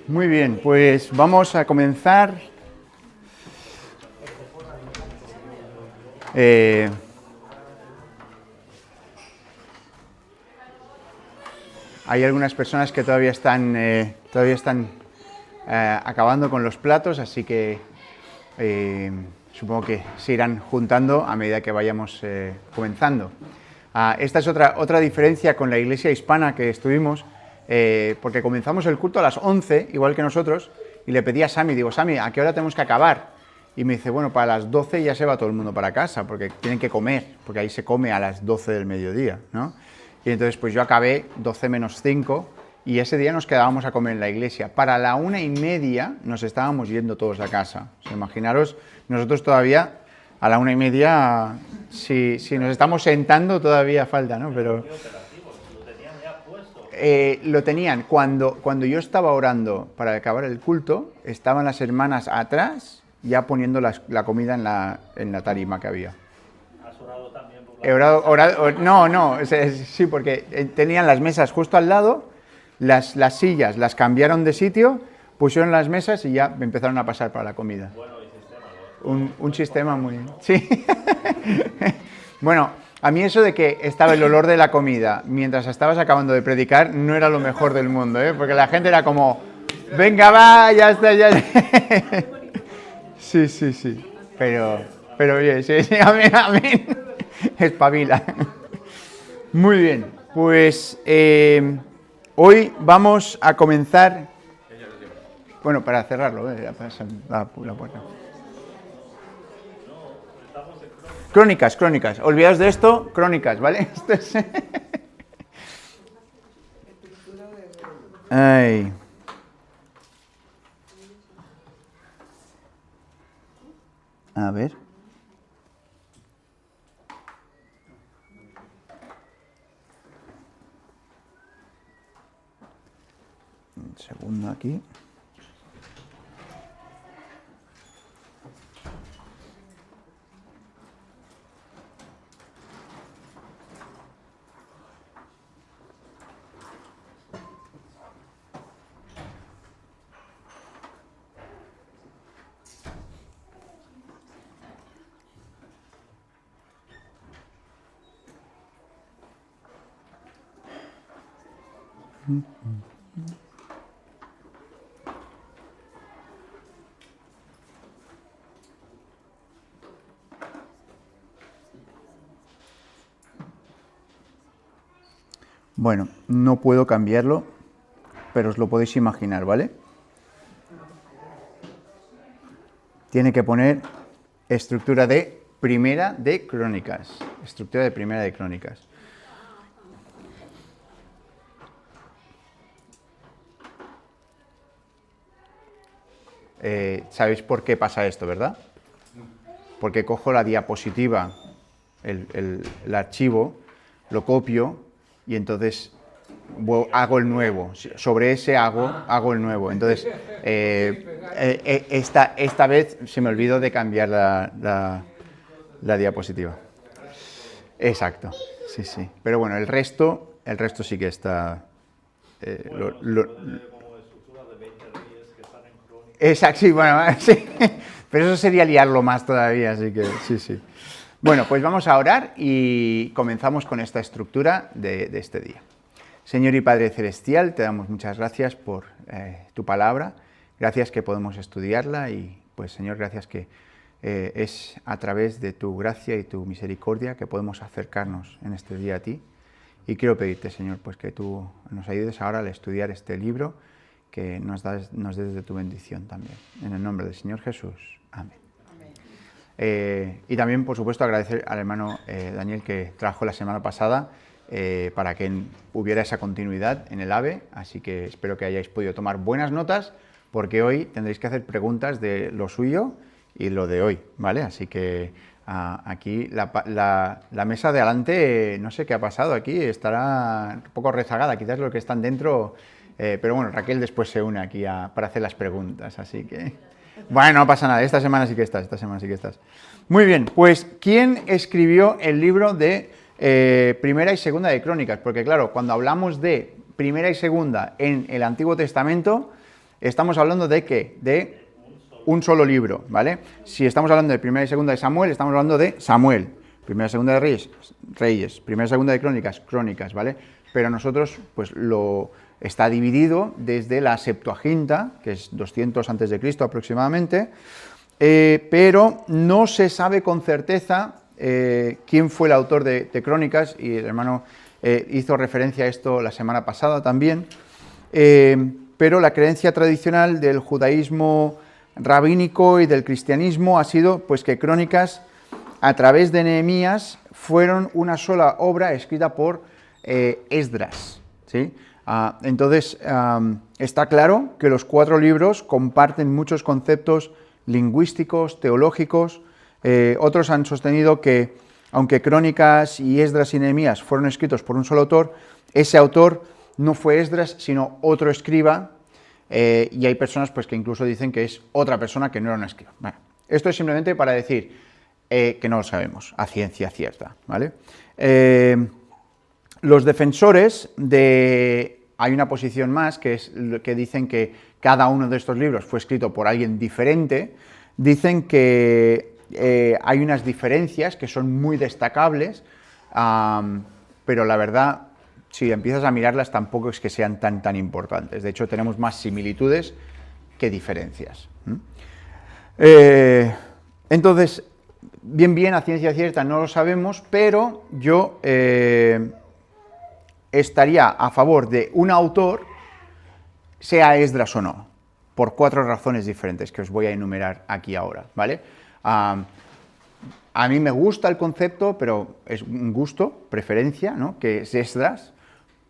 Muy bien, pues vamos a comenzar. Hay algunas personas que todavía están acabando con los platos, así que supongo que se irán juntando a medida que vayamos comenzando. Esta es otra diferencia con la iglesia hispana que estuvimos, porque comenzamos el culto a las 11, igual que nosotros, y le pedí a Sami, digo, Sami, ¿a qué hora tenemos que acabar? Y me dice, bueno, para las 12 ya se va todo el mundo para casa, porque tienen que comer, porque ahí se come a las 12 del mediodía, ¿no? Y entonces pues yo acabé 12 menos 5, y ese día nos quedábamos a comer en la iglesia. Para la 1:30 nos estábamos yendo todos a casa. O sea, imaginaros, nosotros todavía a la 1:30, si nos estamos sentando todavía falta, ¿no? Pero lo tenían cuando yo estaba orando para acabar el culto, estaban las hermanas atrás ya poniendo la comida en la tarima que había. ¿Has orado también por He orado, no, sí, porque tenían las mesas justo al lado, las sillas las cambiaron de sitio, pusieron las mesas y ya empezaron a pasar para la comida. Bueno, el sistema, ¿no? Un sistema muy... Sí. Bueno, a mí eso de que estaba el olor de la comida mientras estabas acabando de predicar no era lo mejor del mundo, ¿eh? Porque la gente era como, venga, va, ya está, ya. Sí. Pero oye, sí, amén. Espabila. Muy bien, pues hoy vamos a comenzar. Bueno, para cerrarlo, la puerta. Crónicas. Olvidaos de esto, crónicas, ¿vale? Esto es... Ay. A ver. Un segundo aquí. Bueno, no puedo cambiarlo, pero os lo podéis imaginar, ¿vale? Tiene que poner estructura de Primera de Crónicas. Estructura de Primera de Crónicas. ¿Sabéis por qué pasa esto, verdad? Porque cojo la diapositiva, el archivo, lo copio y entonces hago el nuevo. Sobre ese hago el nuevo. Entonces, esta vez se me olvidó de cambiar la diapositiva. Exacto, sí. Pero bueno, el resto sí que está... Exacto, sí, bueno, sí. Pero eso sería liarlo más todavía, así que sí. Bueno, pues vamos a orar y comenzamos con esta estructura de este día. Señor y Padre Celestial, te damos muchas gracias por tu palabra, gracias que podemos estudiarla y pues Señor, gracias que es a través de tu gracia y tu misericordia que podemos acercarnos en este día a ti. Y quiero pedirte, Señor, pues que tú nos ayudes ahora al estudiar este libro, que nos des de tu bendición también. En el nombre del Señor Jesús. Amén. Y también, por supuesto, agradecer al hermano Daniel que trajo la semana pasada para que hubiera esa continuidad en el AVE, así que espero que hayáis podido tomar buenas notas, porque hoy tendréis que hacer preguntas de lo suyo y lo de hoy, ¿vale? Así que aquí la mesa de adelante, no sé qué ha pasado aquí, estará un poco rezagada, quizás los que están dentro, pero bueno, Raquel después se une aquí para hacer las preguntas, así que... Bueno, no pasa nada, esta semana sí que estás. Muy bien, pues ¿quién escribió el libro de Primera y Segunda de Crónicas? Porque claro, cuando hablamos de Primera y Segunda en el Antiguo Testamento, estamos hablando de ¿qué? De un solo libro, ¿vale? Si estamos hablando de primera y segunda de Samuel, estamos hablando de Samuel. Primera y segunda de Reyes, Reyes. Primera y segunda de Crónicas, Crónicas, ¿vale? Pero nosotros, pues lo está dividido desde la Septuaginta, que es 200 a.C. aproximadamente, pero no se sabe con certeza quién fue el autor de Crónicas, y el hermano hizo referencia a esto la semana pasada también, pero la creencia tradicional del judaísmo rabínico y del cristianismo ha sido pues que Crónicas, a través de Nehemías, fueron una sola obra escrita por Esdras, ¿sí? Entonces, está claro que los 4 libros comparten muchos conceptos lingüísticos, teológicos. Otros han sostenido que, aunque Crónicas y Esdras y Nehemías fueron escritos por un solo autor, ese autor no fue Esdras, sino otro escriba, y hay personas pues, que incluso dicen que es otra persona que no era un escriba. Bueno, esto es simplemente para decir que no lo sabemos a ciencia cierta, ¿vale? Los defensores de... Hay una posición más, que es que dicen que cada uno de estos libros fue escrito por alguien diferente. Dicen que hay unas diferencias que son muy destacables, pero la verdad, si empiezas a mirarlas, tampoco es que sean tan importantes. De hecho, tenemos más similitudes que diferencias. Entonces, bien, a ciencia cierta no lo sabemos, pero yo estaría a favor de un autor, sea Esdras o no, por 4 razones diferentes que os voy a enumerar aquí ahora, ¿vale? A mí me gusta el concepto, pero es un gusto, preferencia, ¿no? Que es Esdras,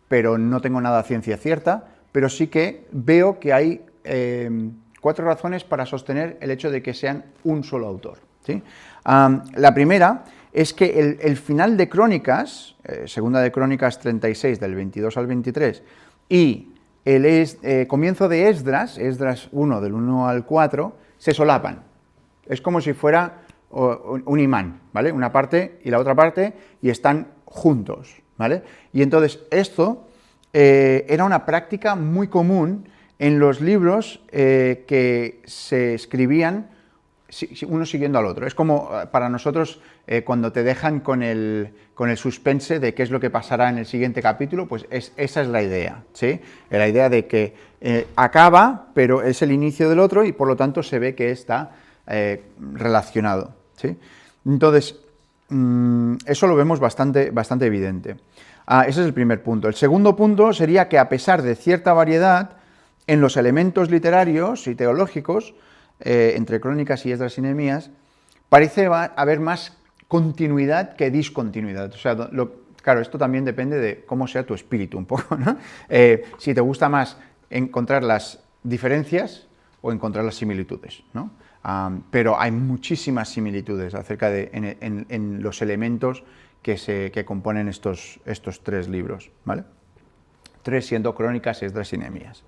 pero no tengo nada a ciencia cierta, pero sí que veo que hay 4 razones para sostener el hecho de que sean un solo autor, ¿sí? La primera es que el final de Crónicas, segunda de Crónicas 36, del 22 al 23, y el comienzo de Esdras, Esdras 1, del 1 al 4, se solapan. Es como si fuera un imán, ¿vale? Una parte y la otra parte, y están juntos, ¿vale? Y entonces esto era una práctica muy común en los libros que se escribían uno siguiendo al otro. Es como para nosotros cuando te dejan con el suspense de qué es lo que pasará en el siguiente capítulo, pues esa es la idea, ¿sí? La idea de que acaba, pero es el inicio del otro y por lo tanto se ve que está relacionado, ¿sí? Entonces, eso lo vemos bastante evidente. Ese es el primer punto. El segundo punto sería que a pesar de cierta variedad en los elementos literarios y teológicos, entre Crónicas y Esdras y Nehemías, parece haber más continuidad que discontinuidad. O sea, claro, esto también depende de cómo sea tu espíritu un poco, ¿no? Si te gusta más encontrar las diferencias o encontrar las similitudes, ¿no? Pero hay muchísimas similitudes acerca de en los elementos que componen estos 3 libros, ¿vale? 3 siendo Crónicas, Esdras y Nehemías.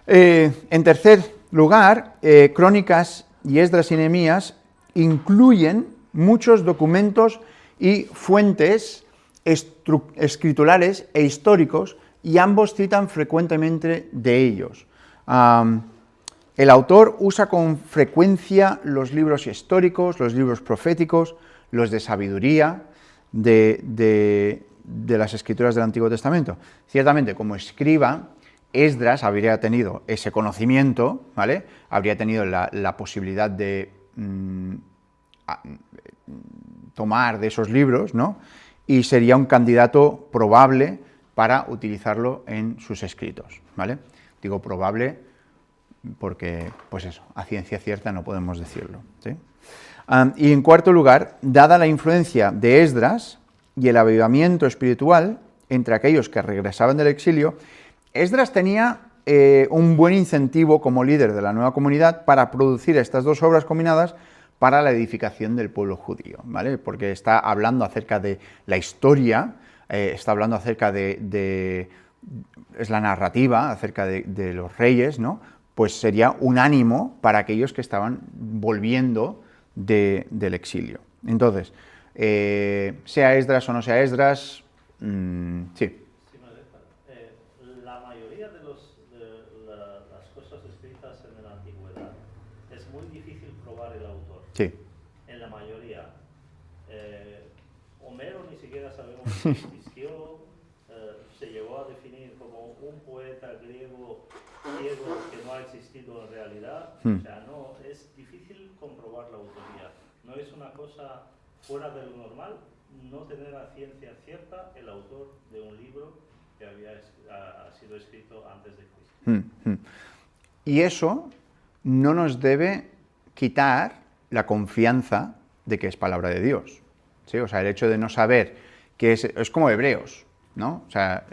En tercer lugar, Crónicas y Esdras y Nehemías incluyen muchos documentos y fuentes escriturales e históricos, y ambos citan frecuentemente de ellos. El autor usa con frecuencia los libros históricos, los libros proféticos, los de sabiduría de las escrituras del Antiguo Testamento. Ciertamente, como escriba, Esdras habría tenido ese conocimiento, ¿vale? Habría tenido la posibilidad de tomar de esos libros, ¿no? Y sería un candidato probable para utilizarlo en sus escritos, ¿vale? Digo probable porque, pues eso, a ciencia cierta no podemos decirlo, ¿sí? Y en cuarto lugar, dada la influencia de Esdras y el avivamiento espiritual entre aquellos que regresaban del exilio, Esdras tenía un buen incentivo como líder de la nueva comunidad para producir estas 2 obras combinadas para la edificación del pueblo judío, ¿vale? Porque está hablando acerca de la historia, está hablando acerca es la narrativa acerca de los reyes, ¿no? Pues sería un ánimo para aquellos que estaban volviendo del exilio. Entonces, sea Esdras o no sea Esdras, sí. La mayoría de las cosas Homero ni siquiera sabemos si existió, se llegó a definir como un poeta griego ciego que no ha existido en realidad. O sea, no, es difícil comprobar la autoría. No es una cosa fuera de lo normal no tener a ciencia cierta el autor de un libro que ha sido escrito antes de Cristo. Y eso no nos debe quitar la confianza de que es palabra de Dios. ¿Sí? O sea, el hecho de no saber que es como Hebreos, ¿no? O sea,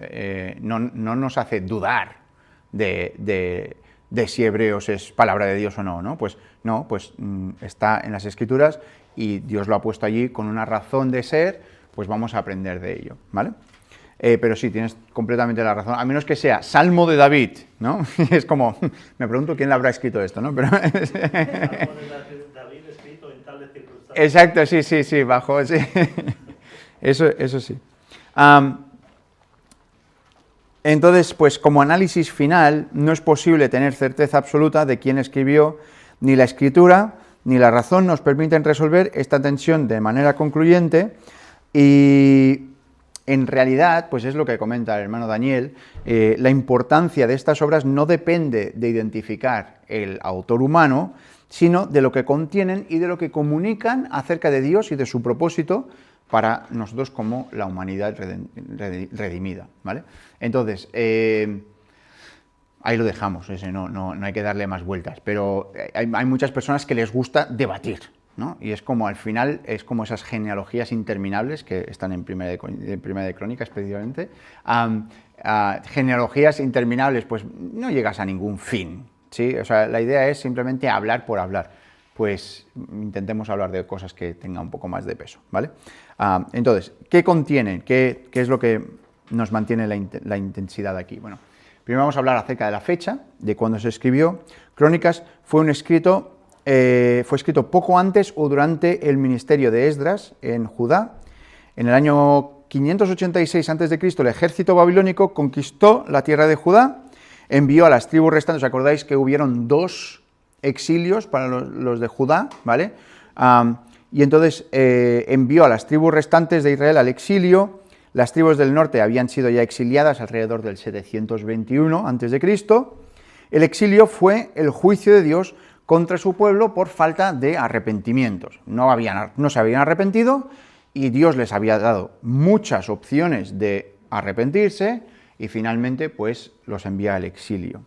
no nos hace dudar de si Hebreos es palabra de Dios o no, ¿no? Pues no, pues está en las Escrituras y Dios lo ha puesto allí con una razón de ser, pues vamos a aprender de ello, ¿vale? Pero sí, tienes completamente la razón, a menos que sea Salmo de David, ¿no? Es como, me pregunto quién le habrá escrito esto, ¿no? Pero Salmo de David escrito en tales circunstancias. Exacto, sí, bajo, sí. Eso sí. Entonces, pues como análisis final, no es posible tener certeza absoluta de quién escribió, ni la escritura, ni la razón nos permiten resolver esta tensión de manera concluyente, y en realidad, pues es lo que comenta el hermano Daniel, la importancia de estas obras no depende de identificar el autor humano, sino de lo que contienen y de lo que comunican acerca de Dios y de su propósito para nosotros como la humanidad redimida, ¿vale? Entonces, ahí lo dejamos, no hay que darle más vueltas, pero hay muchas personas que les gusta debatir, ¿no? Y es como al final, es como esas genealogías interminables que están en Primera de Crónicas, precisamente, genealogías interminables, pues no llegas a ningún fin, ¿sí? O sea, la idea es simplemente hablar por hablar, pues intentemos hablar de cosas que tengan un poco más de peso, ¿vale? Entonces, ¿qué contiene? ¿Qué es lo que nos mantiene la intensidad aquí? Bueno, primero vamos a hablar acerca de la fecha, de cuándo se escribió. Crónicas fue escrito poco antes o durante el ministerio de Esdras en Judá. En el año 586 a.C., el ejército babilónico conquistó la tierra de Judá, envió a las tribus restantes. ¿Os acordáis que hubieron 2 exilios para los de Judá? ¿Vale? Y entonces envió a las tribus restantes de Israel al exilio. Las tribus del norte habían sido ya exiliadas alrededor del 721 a.C. El exilio fue el juicio de Dios contra su pueblo por falta de arrepentimientos. No se habían arrepentido y Dios les había dado muchas opciones de arrepentirse y finalmente pues los envía al exilio.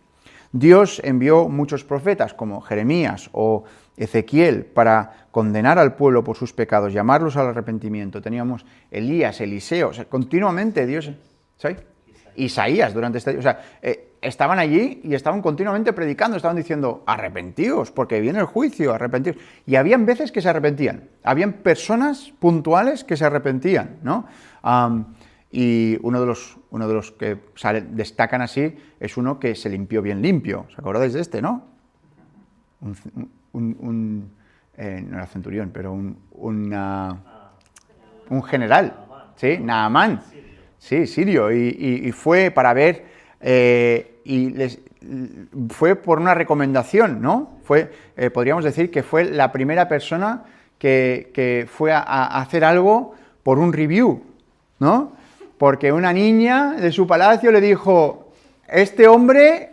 Dios envió muchos profetas como Jeremías o Ezequiel para condenar al pueblo por sus pecados, llamarlos al arrepentimiento. Teníamos Elías, Eliseo, o sea, continuamente Dios... ¿sabes? Isaías durante este... O sea, estaban allí y estaban continuamente predicando, estaban diciendo, arrepentíos, porque viene el juicio, arrepentíos. Y habían veces que se arrepentían, habían personas puntuales que se arrepentían, ¿no? Y uno de los que destacan así es uno que se limpió bien limpio. ¿Os acordáis de este, no? No era centurión, pero un general, ¿sí? Naamán, sí, sirio, y fue para ver, fue por una recomendación, ¿no? Podríamos decir que fue la primera persona que fue a hacer algo por un review, ¿no? Porque una niña de su palacio le dijo, este hombre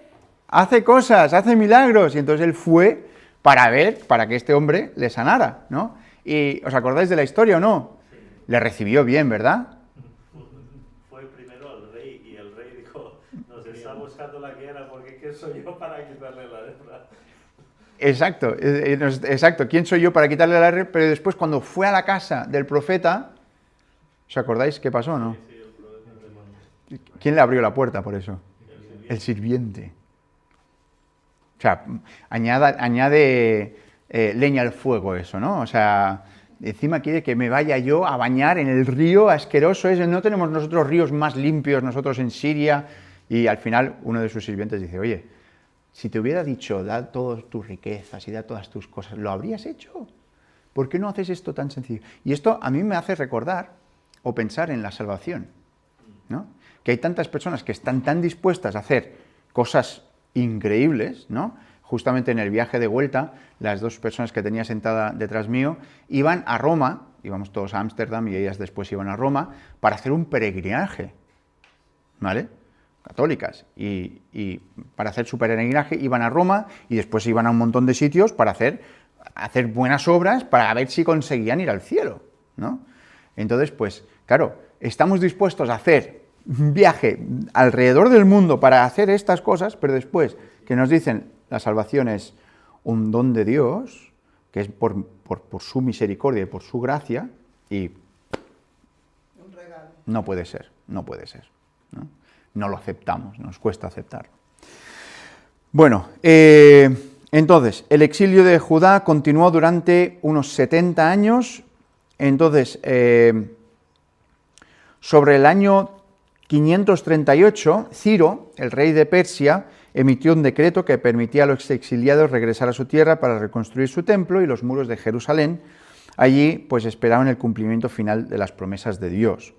hace cosas, hace milagros, y entonces él fue para que este hombre le sanara, ¿no? ¿Y os acordáis de la historia o no? Sí. Le recibió bien, ¿verdad? Fue primero al rey y el rey dijo, nos está buscando la guerra porque ¿quién soy yo para quitarle la guerra? Exacto, ¿quién soy yo para quitarle la guerra? Pero después cuando fue a la casa del profeta, ¿os acordáis qué pasó o no? Sí, el profeta le mandó. ¿Quién le abrió la puerta por eso? El sirviente. O sea, añade leña al fuego eso, ¿no? O sea, encima quiere que me vaya yo a bañar en el río asqueroso ese. No tenemos nosotros ríos más limpios nosotros en Siria. Y al final uno de sus sirvientes dice, oye, si te hubiera dicho, da todas tus riquezas y da todas tus cosas, ¿lo habrías hecho? ¿Por qué no haces esto tan sencillo? Y esto a mí me hace recordar o pensar en la salvación, ¿no? Que hay tantas personas que están tan dispuestas a hacer cosas increíbles, ¿no? Justamente en el viaje de vuelta, las 2 personas que tenía sentada detrás mío iban a Roma íbamos todos a Ámsterdam y ellas después iban a Roma para hacer un peregrinaje, ¿vale? Católicas, y para hacer su peregrinaje iban a Roma y después iban a un montón de sitios para hacer buenas obras para ver si conseguían ir al cielo, ¿no? Entonces, pues, claro, estamos dispuestos a hacer un viaje alrededor del mundo para hacer estas cosas, pero después que nos dicen la salvación es un don de Dios, que es por su misericordia y por su gracia, y Un regalo. no puede ser, ¿no? No lo aceptamos, nos cuesta aceptarlo. Bueno, entonces, el exilio de Judá continuó durante unos 70 años. Entonces, sobre el año 538, Ciro, el rey de Persia, emitió un decreto que permitía a los exiliados regresar a su tierra para reconstruir su templo y los muros de Jerusalén. Allí, pues, esperaban el cumplimiento final de las promesas de Dios.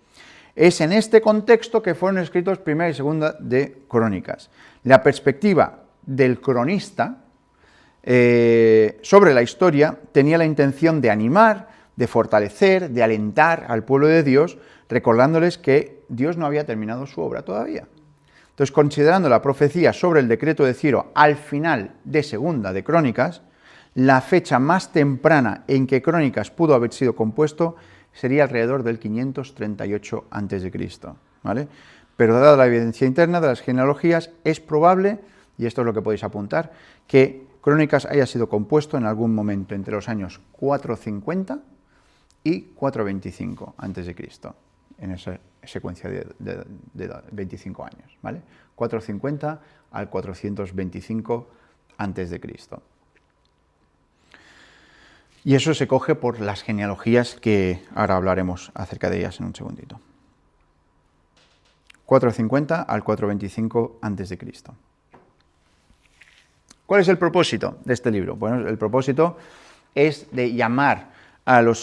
Es en este contexto que fueron escritos Primera y Segunda de Crónicas. La perspectiva del cronista sobre la historia tenía la intención de animar, de fortalecer, de alentar al pueblo de Dios, recordándoles que Dios no había terminado su obra todavía. Entonces, considerando la profecía sobre el decreto de Ciro al final de Segunda de Crónicas, la fecha más temprana en que Crónicas pudo haber sido compuesto sería alrededor del 538 a.C., ¿vale? Pero dada la evidencia interna de las genealogías, es probable, y esto es lo que podéis apuntar, que Crónicas haya sido compuesto en algún momento entre los años 450 y 425 a.C., en esa secuencia de 25 años, ¿vale? 450 al 425 a.C. Y eso se coge por las genealogías que ahora hablaremos acerca de ellas en un segundito. 450 al 425 a.C. ¿Cuál es el propósito de este libro? Bueno, el propósito es de llamar al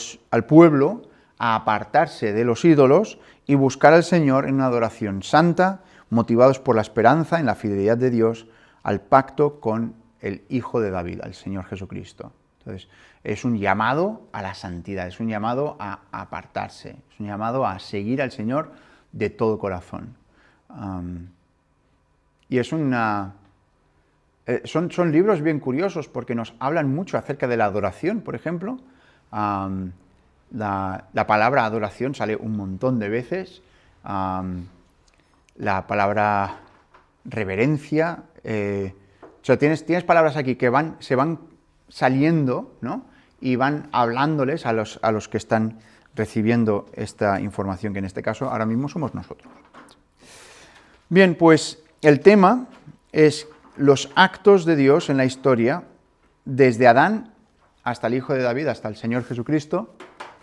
pueblo a apartarse de los ídolos y buscar al Señor en una adoración santa, motivados por la esperanza en la fidelidad de Dios al pacto con el Hijo de David, al Señor Jesucristo. Entonces, es un llamado a la santidad, es un llamado a apartarse, es un llamado a seguir al Señor de todo corazón. Y es son libros bien curiosos porque nos hablan mucho acerca de la adoración, por ejemplo. La palabra adoración sale un montón de veces. La palabra reverencia. O sea, tienes palabras aquí que se van saliendo, ¿no? Y van hablándoles a los que están recibiendo esta información, que en este caso ahora mismo somos nosotros. Bien, pues el tema es los actos de Dios en la historia, desde Adán hasta el Hijo de David, hasta el Señor Jesucristo.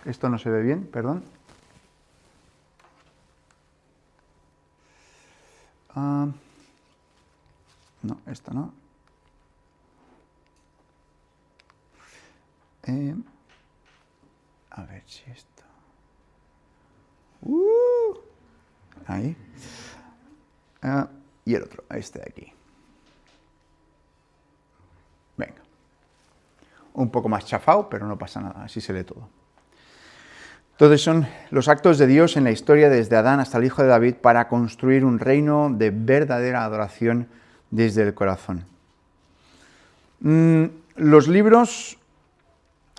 Esto no se ve bien, perdón. No, esto no. A ver si esto... Ahí. Y el otro, este de aquí. Venga. Un poco más chafado, pero no pasa nada, así se lee todo. Entonces son los actos de Dios en la historia desde Adán hasta el Hijo de David para construir un reino de verdadera adoración desde el corazón. Los libros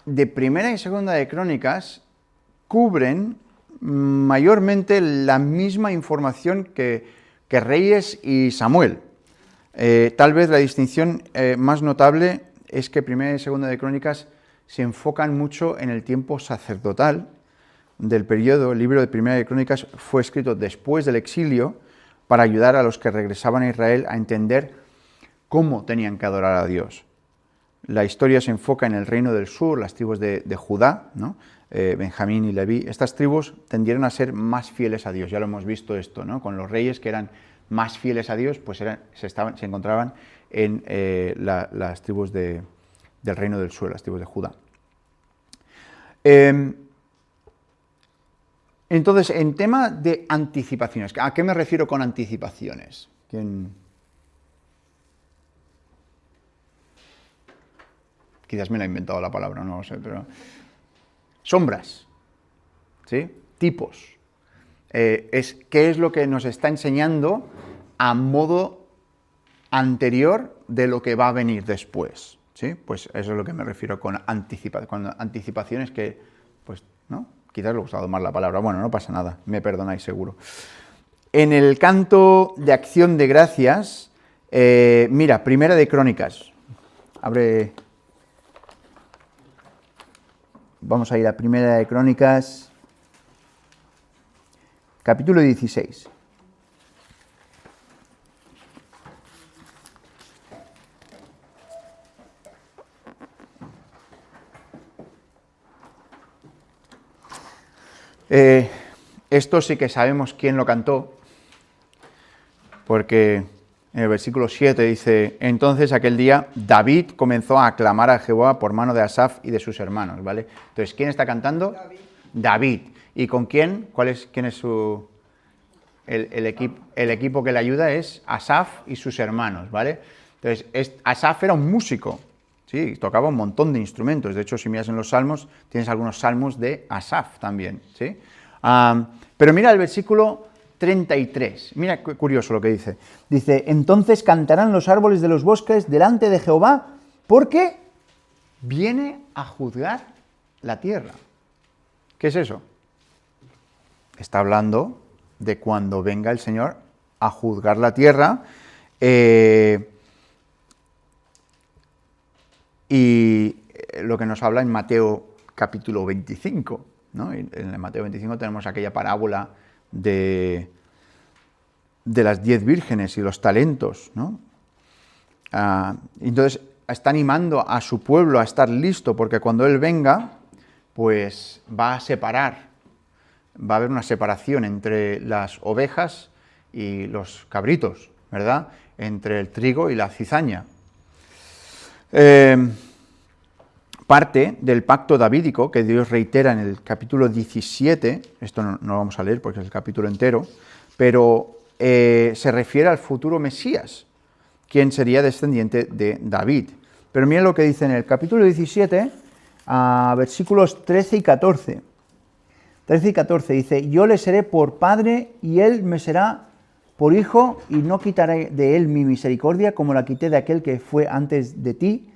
de Primera y Segunda de Crónicas cubren mayormente la misma información que Reyes y Samuel. Tal vez la distinción más notable es que Primera y Segunda de Crónicas se enfocan mucho en el tiempo sacerdotal del periodo. El libro de Primera de Crónicas fue escrito después del exilio para ayudar a los que regresaban a Israel a entender cómo tenían que adorar a Dios. La historia se enfoca en el reino del sur, las tribus de Judá, ¿no? Benjamín y Leví. Estas tribus tendieron a ser más fieles a Dios, ya lo hemos visto esto, ¿no? Con los reyes que eran más fieles a Dios, pues se encontraban en las tribus del reino del sur, las tribus de Judá. Entonces, en tema de anticipaciones, ¿a qué me refiero con anticipaciones? Quizás me la he inventado la palabra, no lo sé, pero... Sombras, ¿sí? Tipos. ¿Qué es lo que nos está enseñando a modo anterior de lo que va a venir después? ¿Sí? Pues eso es lo que me refiero con anticipaciones que, pues, ¿no? Quizás lo he usado mal la palabra, bueno, no pasa nada, me perdonáis seguro. En el canto de acción de gracias, mira, Primera de Crónicas, abre, vamos a ir a Primera de Crónicas, capítulo 16. Esto sí que sabemos quién lo cantó, porque en el versículo 7 dice, entonces aquel día David comenzó a aclamar a Jehová por mano de Asaf y de sus hermanos, ¿vale? Entonces, ¿quién está cantando? David. David. ¿Y con quién? ¿Quién es su...? El equipo que le ayuda es Asaf y sus hermanos, ¿vale? Entonces, Asaf era un músico, ¿sí? Tocaba un montón de instrumentos. De hecho, si miras en los salmos, tienes algunos salmos de Asaf también, ¿sí? Pero mira el versículo 33, mira qué curioso lo que dice. Dice, entonces cantarán los árboles de los bosques delante de Jehová, porque viene a juzgar la tierra. ¿Qué es eso? Está hablando de cuando venga el Señor a juzgar la tierra, y lo que nos habla en Mateo capítulo 25, ¿no? En Mateo 25 tenemos aquella parábola de las 10 vírgenes y los talentos, ¿no? Entonces está animando a su pueblo a estar listo, porque cuando Él venga, pues va a separar, va a haber una separación entre las ovejas y los cabritos, ¿verdad? Entre el trigo y la cizaña. Parte del pacto davídico que Dios reitera en el capítulo 17, esto no lo vamos a leer porque es el capítulo entero, pero se refiere al futuro Mesías, quien sería descendiente de David. Pero mira lo que dice en el capítulo 17, versículos 13 y 14. 13 y 14 dice, yo le seré por padre y él me será por hijo, y no quitaré de él mi misericordia como la quité de aquel que fue antes de ti,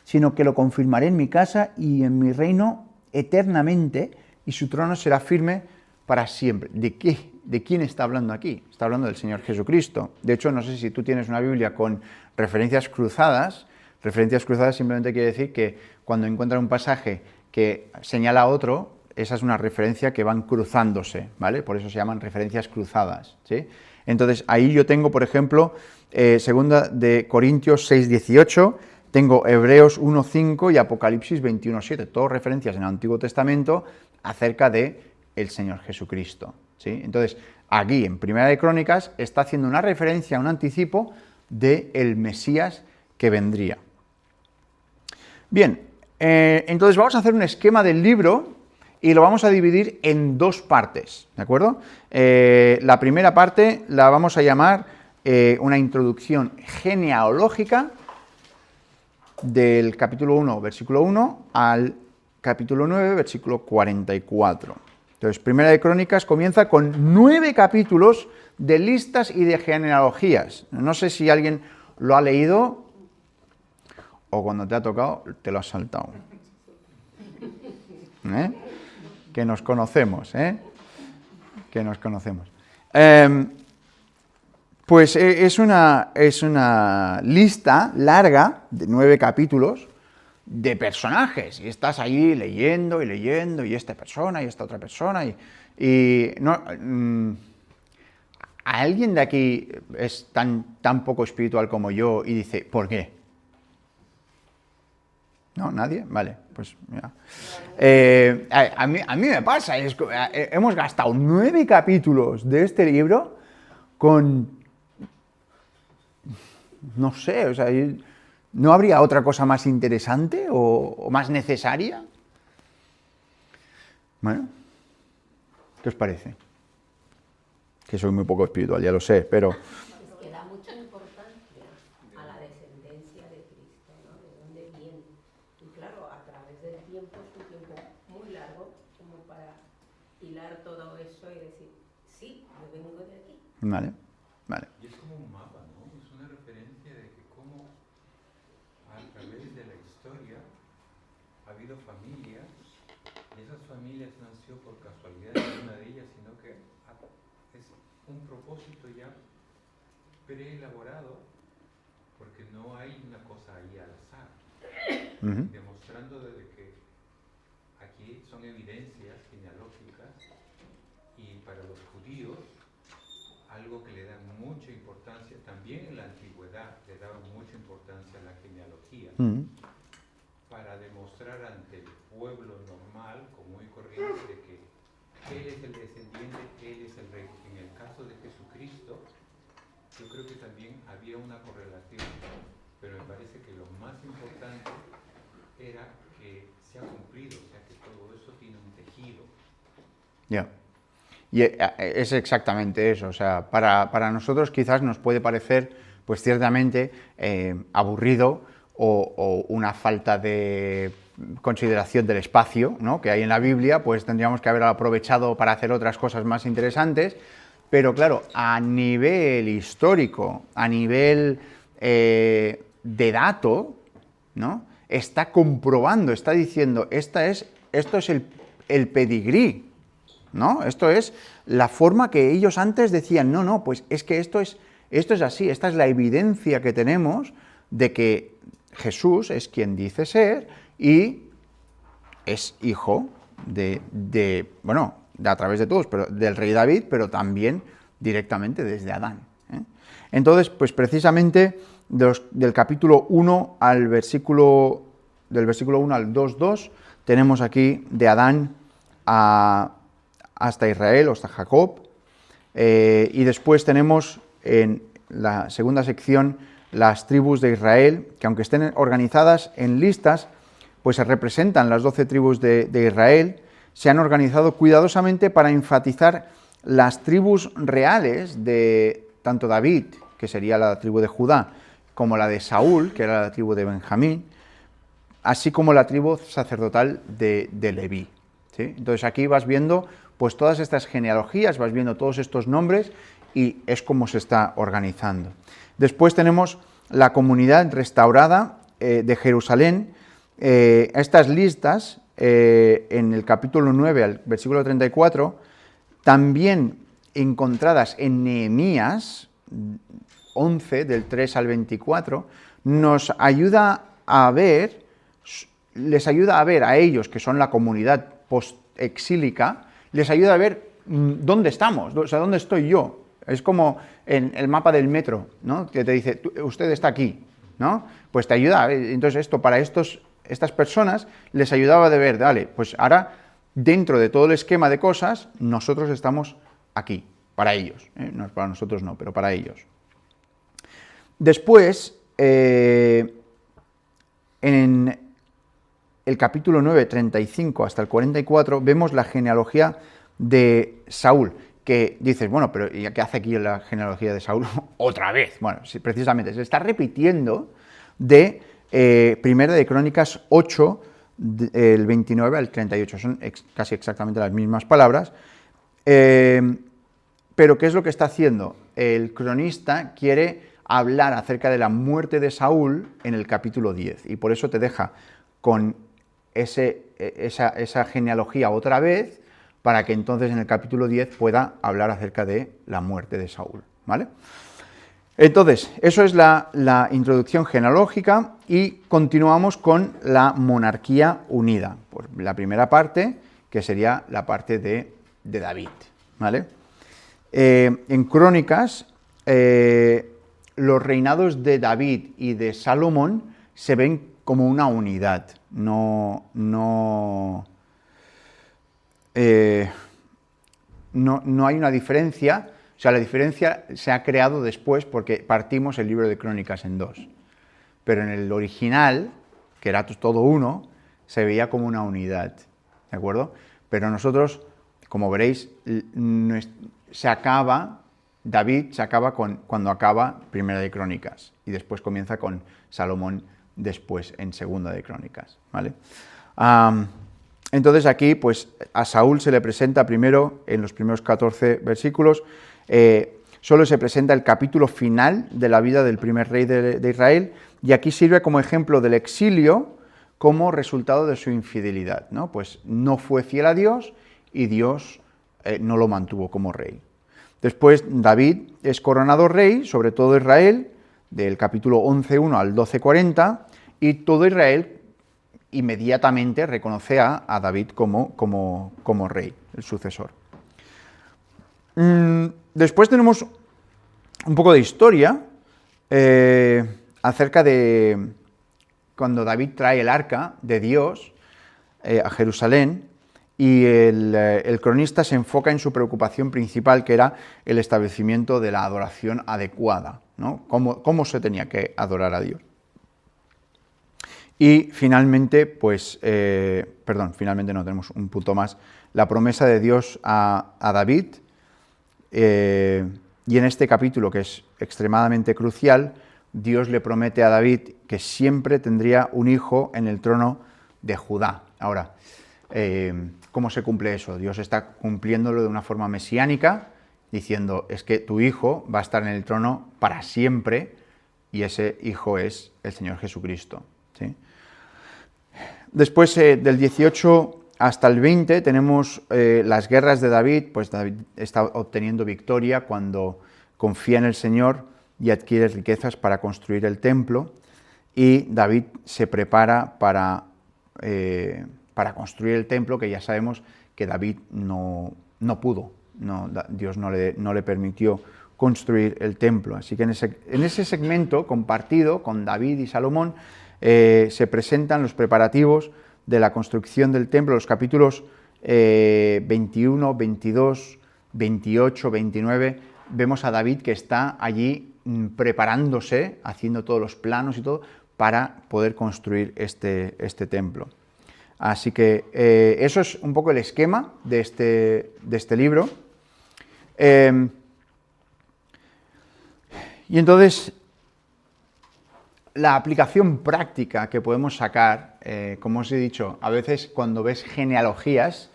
sino que lo confirmaré en mi casa y en mi reino eternamente, y su trono será firme para siempre. ¿De qué? ¿De quién está hablando aquí? Está hablando del Señor Jesucristo. De hecho, no sé si tú tienes una Biblia con referencias cruzadas simplemente quiere decir que cuando encuentran un pasaje que señala a otro, esa es una referencia que van cruzándose, ¿vale? Por eso se llaman referencias cruzadas, ¿sí? Entonces, ahí yo tengo, por ejemplo, segunda de Corintios 6:18, tengo Hebreos 1:5 y Apocalipsis 21:7, todas referencias en el Antiguo Testamento acerca de el Señor Jesucristo, ¿sí? Entonces, aquí en Primera de Crónicas está haciendo una referencia, un anticipo del Mesías que vendría. Bien, entonces vamos a hacer un esquema del libro y lo vamos a dividir en dos partes, ¿de acuerdo? La primera parte la vamos a llamar una introducción genealógica del capítulo 1, versículo 1, al capítulo 9, versículo 44. Entonces, Primera de Crónicas comienza con 9 capítulos de listas y de genealogías. No sé si alguien lo ha leído o cuando te ha tocado te lo has saltado. Que nos conocemos, que nos conocemos. Pues es una lista larga de 9 capítulos de personajes, y estás ahí leyendo, y esta persona, y esta otra persona, y no, ¿a alguien de aquí es tan poco espiritual como yo y dice, ¿por qué? ¿No? ¿Nadie? Vale, pues mira. A mí me pasa, hemos gastado 9 capítulos de este libro con, no sé, o sea, ¿no habría otra cosa más interesante o más necesaria? Bueno, ¿qué os parece? Que soy muy poco espiritual, ya lo sé, pero... Es que da mucha importancia a la descendencia de Cristo, ¿no? De dónde viene. Y claro, a través del tiempo es un tiempo muy largo como para hilar mirar todo eso y decir, sí, yo vengo de aquí. Vale, vale. Y es como un mapa, ¿no? Es una referencia de que cómo a través de la historia ha habido familias, y esas familias no han sido por casualidad ninguna de ellas, sino que es un propósito ya preelaborado, porque no hay una cosa ahí al azar, demostrando desde que aquí son evidencias genealógicas, y para los judíos algo que le da mucha importancia, también en la antigüedad le daban mucha importancia a la genealogía, para demostrar ante el pueblo normal, común y corriente, de que él es el descendiente, él es el rey. En el caso de Jesucristo, yo creo que también había una correlación, pero me parece que lo más importante era que se ha cumplido, o sea que todo eso tiene un tejido. Ya. Y es exactamente eso, o sea, para nosotros quizás nos puede parecer, pues ciertamente, aburrido o una falta de consideración del espacio, ¿no?, que hay en la Biblia, pues tendríamos que haber aprovechado para hacer otras cosas más interesantes, pero claro, a nivel histórico, a nivel de dato, ¿no?, está comprobando, está diciendo, esto es el pedigrí, ¿no? Esto es la forma que ellos antes decían, no, pues es que esto es así, esta es la evidencia que tenemos de que Jesús es quien dice ser y es hijo a través de todos, pero del rey David, pero también directamente desde Adán, ¿eh? Entonces, pues precisamente del capítulo 1 al versículo 1 al 2:2 tenemos aquí de Adán hasta Israel, hasta Jacob, y después tenemos en la segunda sección las tribus de Israel, que aunque estén organizadas en listas, pues se representan las 12 tribus de Israel, se han organizado cuidadosamente para enfatizar las tribus reales de tanto David, que sería la tribu de Judá, como la de Saúl, que era la tribu de Benjamín, así como la tribu sacerdotal de Leví, ¿sí? Entonces aquí vas viendo pues todas estas genealogías, vas viendo todos estos nombres y es como se está organizando. Después tenemos la comunidad restaurada de Jerusalén. Estas listas, en el capítulo 9 al versículo 34, también encontradas en Nehemías 11, del 3 al 24, nos ayuda a ver, les ayuda a ver a ellos, que son la comunidad post-exílica, les ayuda a ver dónde estamos, o sea, dónde estoy yo. Es como en el mapa del metro, ¿no?, que te dice, usted está aquí, ¿no? Pues te ayuda. Entonces esto para estas personas les ayudaba de ver, vale, pues ahora dentro de todo el esquema de cosas, nosotros estamos aquí, para ellos, no, para nosotros no, pero para ellos. Después, en el capítulo 9, 35 hasta el 44, vemos la genealogía de Saúl, que dices, bueno, pero ¿y qué hace aquí la genealogía de Saúl otra vez? Bueno, sí, precisamente, se está repitiendo de Primera de Crónicas 8, el 29 al 38, son casi exactamente las mismas palabras, pero ¿qué es lo que está haciendo? El cronista quiere hablar acerca de la muerte de Saúl en el capítulo 10, y por eso te deja con esa genealogía otra vez, para que entonces en el capítulo 10 pueda hablar acerca de la muerte de Saúl, ¿vale? Entonces, eso es la introducción genealógica y continuamos con la monarquía unida. Pues la primera parte, que sería la parte de David, ¿vale? En Crónicas, los reinados de David y de Salomón se ven como una unidad, no hay una diferencia. O sea, la diferencia se ha creado después porque partimos el libro de Crónicas en dos. Pero en el original, que era todo uno, se veía como una unidad, ¿de acuerdo? Pero nosotros, como veréis, David se acaba cuando acaba Primera de Crónicas y después comienza con Salomón después en Segunda de Crónicas, ¿vale? Entonces aquí, pues a Saúl se le presenta primero, en los primeros 14 versículos, solo se presenta el capítulo final de la vida del primer rey de Israel, y aquí sirve como ejemplo del exilio como resultado de su infidelidad, ¿no? Pues no fue fiel a Dios y Dios no lo mantuvo como rey. Después David es coronado rey sobre todo Israel, del capítulo 11.1 al 12.40, y todo Israel inmediatamente reconoce a David como rey, el sucesor. Después tenemos un poco de historia acerca de cuando David trae el arca de Dios a Jerusalén, y el cronista se enfoca en su preocupación principal, que era el establecimiento de la adoración adecuada, ¿no? Cómo se tenía que adorar a Dios. Y finalmente, pues, finalmente no, tenemos un punto más, la promesa de Dios a David, y en este capítulo, que es extremadamente crucial, Dios le promete a David que siempre tendría un hijo en el trono de Judá. Ahora, ¿cómo se cumple eso? Dios está cumpliéndolo de una forma mesiánica, diciendo, es que tu hijo va a estar en el trono para siempre, y ese hijo es el Señor Jesucristo, ¿sí? Después, del 18 hasta el 20, tenemos las guerras de David. Pues David está obteniendo victoria cuando confía en el Señor y adquiere riquezas para construir el templo, y David se prepara para construir el templo, que ya sabemos que David no pudo, Dios no le permitió construir el templo. Así que en ese segmento compartido con David y Salomón se presentan los preparativos de la construcción del templo. Los capítulos 21, 22, 28, 29, vemos a David que está allí preparándose, haciendo todos los planos y todo, para poder construir este templo. Así que eso es un poco el esquema de este libro. Y entonces, la aplicación práctica que podemos sacar, como os he dicho, a veces cuando ves genealogías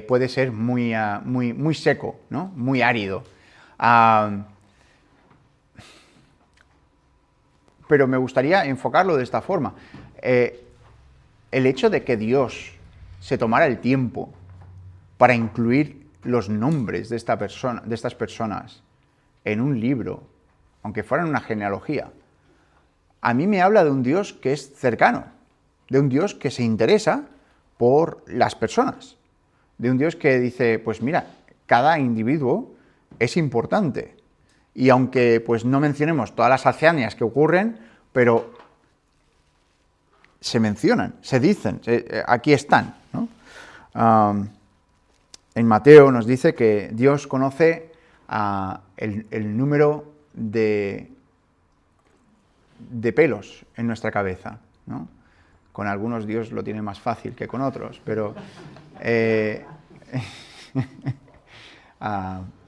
puede ser muy seco, ¿no? Muy árido. Pero me gustaría enfocarlo de esta forma. El hecho de que Dios se tomara el tiempo para incluir los nombres de estas personas en un libro, aunque fuera en una genealogía, a mí me habla de un Dios que es cercano, de un Dios que se interesa por las personas, de un Dios que dice, pues mira, cada individuo es importante, y aunque pues no mencionemos todas las hazañas que ocurren, pero se mencionan, se dicen, aquí están, ¿no? En Mateo nos dice que Dios conoce el número de pelos en nuestra cabeza, ¿no? Con algunos Dios lo tiene más fácil que con otros, pero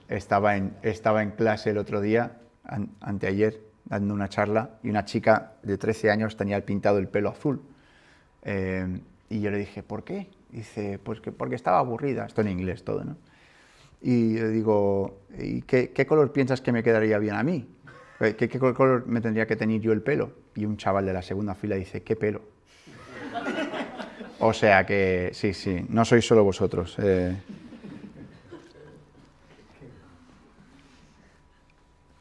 estaba en clase el otro día, anteayer, dando una charla, y una chica de 13 años tenía pintado el pelo azul. Y yo le dije, ¿por qué? Dice, pues porque estaba aburrida. Esto en inglés todo, ¿no? Y le digo, ¿y qué color piensas que me quedaría bien a mí? ¿Qué color me tendría que tener yo el pelo? Y un chaval de la segunda fila dice, ¿qué pelo? O sea que, sí, no sois solo vosotros.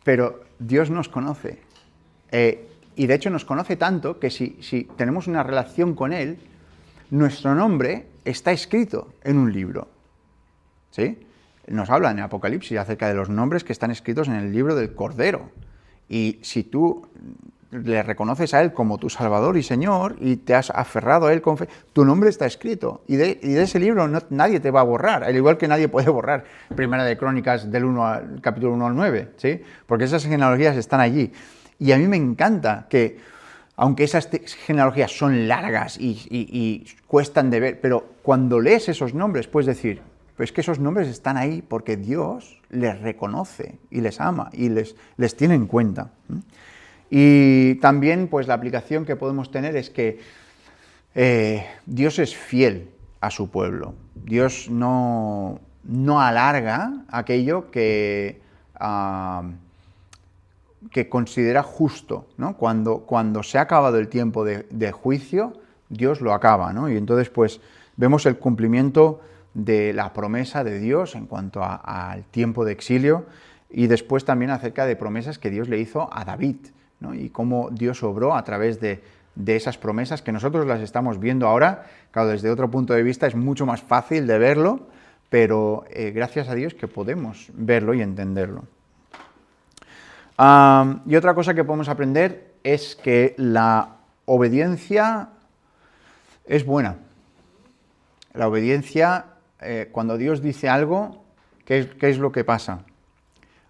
Pero Dios nos conoce. Y de hecho nos conoce tanto que si tenemos una relación con Él, nuestro nombre está escrito en un libro, ¿sí? Nos habla en Apocalipsis acerca de los nombres que están escritos en el libro del Cordero. Y si tú le reconoces a Él como tu Salvador y Señor y te has aferrado a Él con fe, tu nombre está escrito. Y de ese libro nadie te va a borrar, al igual que nadie puede borrar Primera de Crónicas del capítulo 1 al 9, ¿sí? Porque esas genealogías están allí. Y a mí me encanta que, aunque esas genealogías son largas y cuestan de ver, pero cuando lees esos nombres puedes decir, pues que esos nombres están ahí porque Dios les reconoce y les ama y les tiene en cuenta. Y también, pues la aplicación que podemos tener es que Dios es fiel a su pueblo. Dios no alarga aquello que considera justo, ¿no? Cuando se ha acabado el tiempo de juicio, Dios lo acaba, ¿no? Y entonces, pues, vemos el cumplimiento de la promesa de Dios en cuanto al tiempo de exilio, y después también acerca de promesas que Dios le hizo a David, ¿no? Y cómo Dios obró a través de esas promesas que nosotros las estamos viendo ahora. Claro, desde otro punto de vista es mucho más fácil de verlo, pero gracias a Dios que podemos verlo y entenderlo. Y otra cosa que podemos aprender es que la obediencia es buena. La obediencia, cuando Dios dice algo, ¿qué es lo que pasa?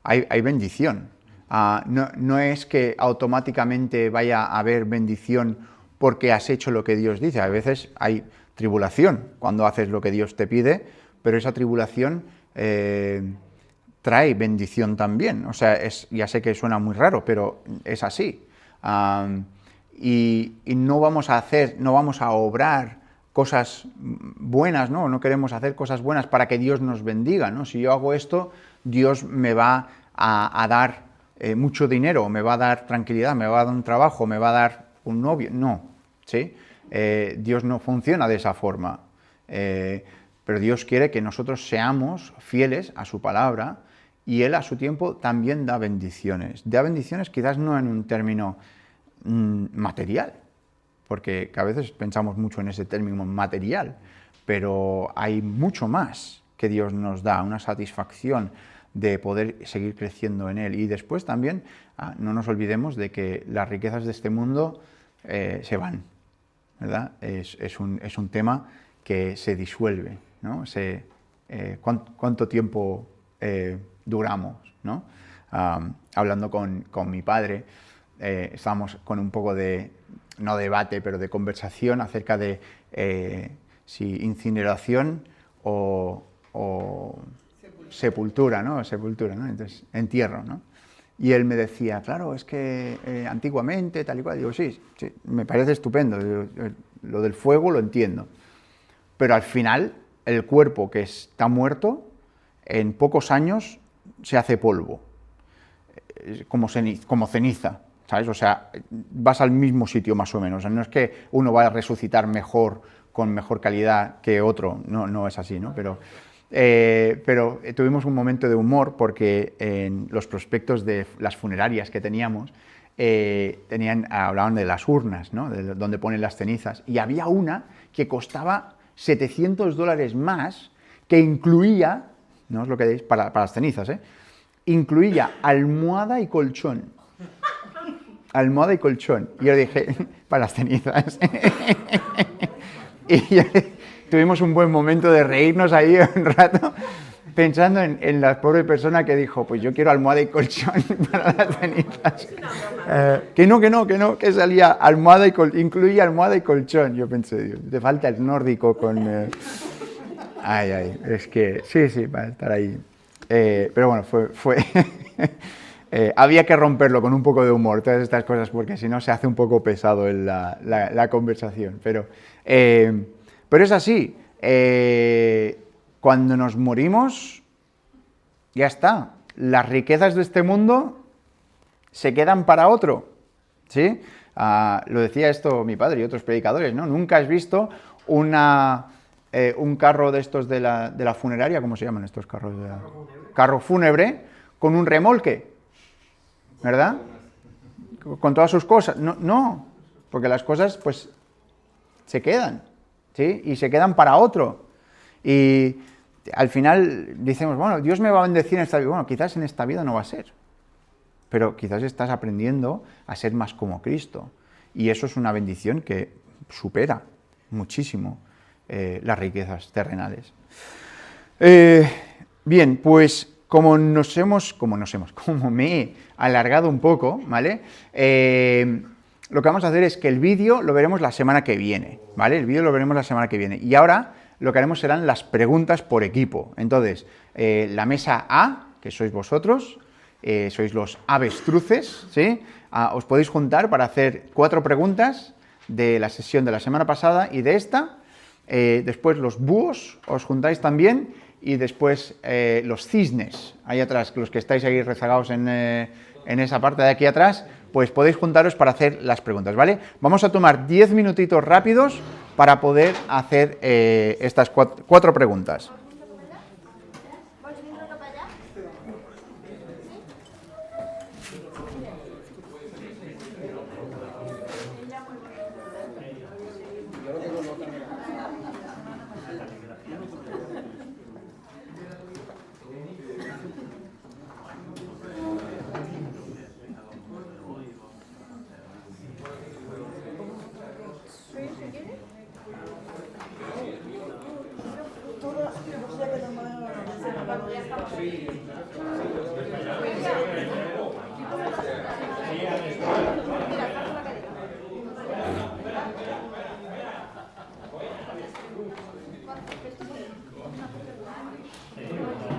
Hay bendición. No es que automáticamente vaya a haber bendición porque has hecho lo que Dios dice. A veces hay tribulación cuando haces lo que Dios te pide, pero esa tribulación trae bendición también. O sea, ya sé que suena muy raro, pero es así. Y no vamos a obrar cosas buenas, ¿no? No queremos hacer cosas buenas para que Dios nos bendiga, ¿no? Si yo hago esto, Dios me va a dar mucho dinero, me va a dar tranquilidad, me va a dar un trabajo, me va a dar un novio. No, ¿sí? Dios no funciona de esa forma. Pero Dios quiere que nosotros seamos fieles a su palabra, y Él a su tiempo también da bendiciones. Da bendiciones quizás no en un término material, porque a veces pensamos mucho en ese término material, pero hay mucho más que Dios nos da, una satisfacción de poder seguir creciendo en Él. Y después también no nos olvidemos de que las riquezas de este mundo se van, ¿verdad? Es un tema que se disuelve, ¿no? ¿Cuánto tiempo duramos, ¿no? Hablando con mi padre, estábamos con un poco de, no debate, pero de conversación acerca de si incineración o sepultura, ¿no? Sepultura, ¿no? Entonces, entierro, ¿no? Y él me decía, claro, es que antiguamente, tal y cual. Digo, sí, me parece estupendo, lo del fuego lo entiendo. Pero al final, el cuerpo que está muerto, en pocos años se hace polvo, como ceniza, ¿sabes? O sea, vas al mismo sitio más o menos. O sea, no es que uno va a resucitar mejor, con mejor calidad que otro, no es así, ¿no? Pero tuvimos un momento de humor porque en los prospectos de las funerarias que teníamos hablaban de las urnas, ¿no? De donde ponen las cenizas, y había una que costaba $700 más, que incluía, no os lo quedéis, para las cenizas, incluía almohada y colchón. Almohada y colchón. Y yo dije, para las cenizas. Y tuvimos un buen momento de reírnos ahí un rato, pensando en la pobre persona que dijo, pues yo quiero almohada y colchón para las cenizas. Que salía almohada incluía almohada y colchón. Yo pensé, Dios, te falta el nórdico con... es que sí, para estar ahí. Pero bueno, fue había que romperlo con un poco de humor, todas estas cosas, porque si no se hace un poco pesado la conversación. Pero es así. Cuando nos morimos, ya está. Las riquezas de este mundo se quedan para otro, ¿sí? Lo decía esto mi padre y otros predicadores, ¿no? Nunca has visto un carro de estos de la funeraria, ¿cómo se llaman estos carros? Carro fúnebre, con un remolque, ¿verdad? Con todas sus cosas. No, porque las cosas, pues, se quedan, ¿sí? Y se quedan para otro. Y al final decimos, bueno, Dios me va a bendecir en esta vida. Bueno, quizás en esta vida no va a ser, pero quizás estás aprendiendo a ser más como Cristo. Y eso es una bendición que supera muchísimo las riquezas terrenales. Bien, pues como me he alargado un poco, ¿vale? Lo que vamos a hacer es que el vídeo lo veremos la semana que viene, ¿vale? El vídeo lo veremos la semana que viene. Y ahora lo que haremos serán las preguntas por equipo. Entonces, la mesa A, que sois vosotros, sois los avestruces, ¿sí? Os podéis juntar para hacer 4 preguntas de la sesión de la semana pasada y de esta, Después los búhos, os juntáis también. Y después los cisnes, ahí atrás, los que estáis ahí rezagados en esa parte de aquí atrás, pues podéis juntaros para hacer las preguntas, ¿vale? Vamos a tomar 10 minutitos rápidos para poder hacer estas 4 preguntas.